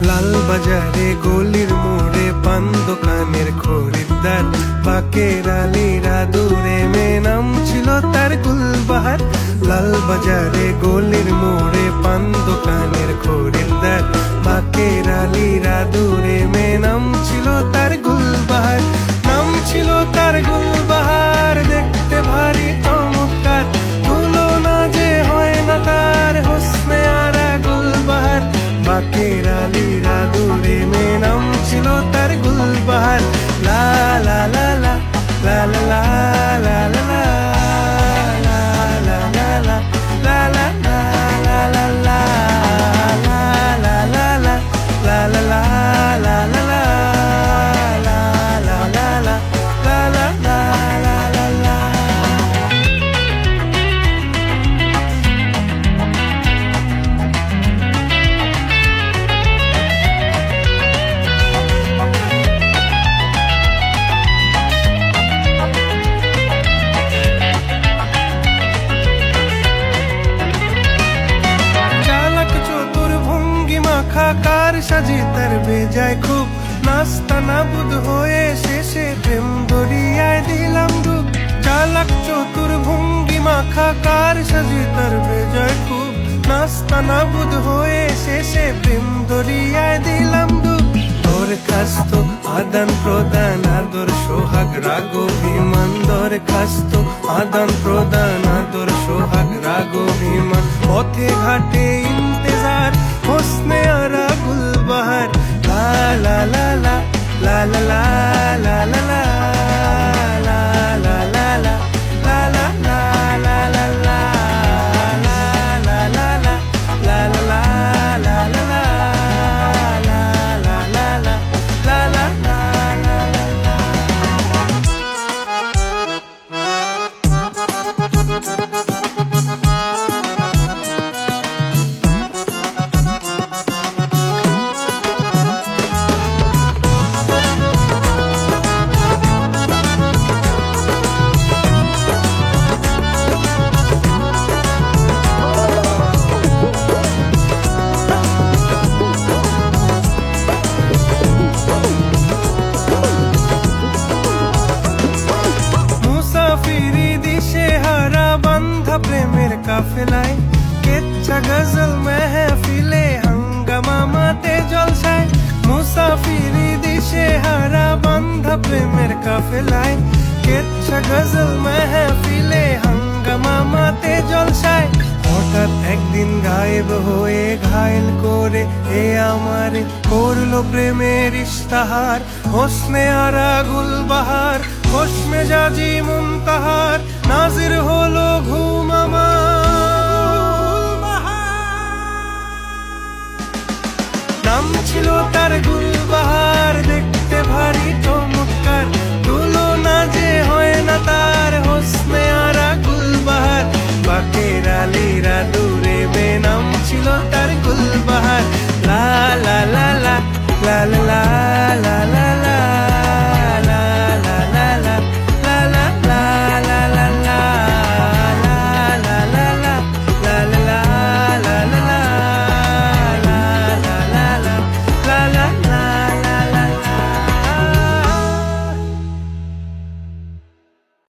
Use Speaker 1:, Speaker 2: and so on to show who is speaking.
Speaker 1: লাল বাজারে গলির মোড়ে পান দোকানের খরিদ্দার, বাকের আলীরা দূরে মেয়ে নাম ছিল তার গুলবাহার। লাল বাজারে গলির মোড়ে পান দোকানের খরিদ্দার, বাকের আলীরা দূরে মেয়ে নাম ছিল তার গুলবাহার। নাম ছিল তার গুলবাহার, দেখতে ভারী চমৎকার, তুলনা যে হয় না তার হোসনে আরা গুলবাহার। বাকের আলীরা দূরে মেয়ে নাম ছিল তার গুলবাহার। লা লা লা লা লা লা লা লা লা কার সাজে তার বেজায় খুব, নাস্তা নাবুদ হয়ে শেষে প্রেম দরিয়ায় দিলাম ডুব। চালাক চতুর ভঙ্গি মাখা কার সাজে তার বেজায় খুব, নাস্তা নাবুদ হয়ে শেষে প্রেম দরিয়ায় দিলাম ডুব। দরখাস্ত আদান প্রদান আদর সোহাগ রাগ অভিমান, দরখাস্ত আদান প্রদান আদর সোহাগ রাগ অভিমান। পথে ঘাটে ইন্তেজার হোসনে আরা গুলবাহার। লা লা লা লা লা লা লা লা লা প্রেমের কাফেলায়, কেচ্ছা গজল মেহফিলে হাঙ্গামা মাতে জলসায়। মুসাফিরি দিশে হারা বান্ধা প্রেমের কাফেলায়, কেচ্ছা গজল মেহফিলে হাঙ্গামা মাতে জলসায়। হঠাৎ একদিন গায়েব হয়ে ঘায়েল করে এ আমারে করলো প্রেমের ইশতাহার। হোসনে আরা গুলবাহার, খোশ মেজাজি মুনতাহার, নাজির হলো ঘুম আমার। নাম ছিল তার গুলবাহার, দেখতে ভারী চমৎকার, তুলনা যে হয় না তার হোসনে আরা গুলবাহার। বাকের আলীরা দূরে মেয়ে নাম ছিল তার গুলবাহার। লা লা লা লা লা লা লা লা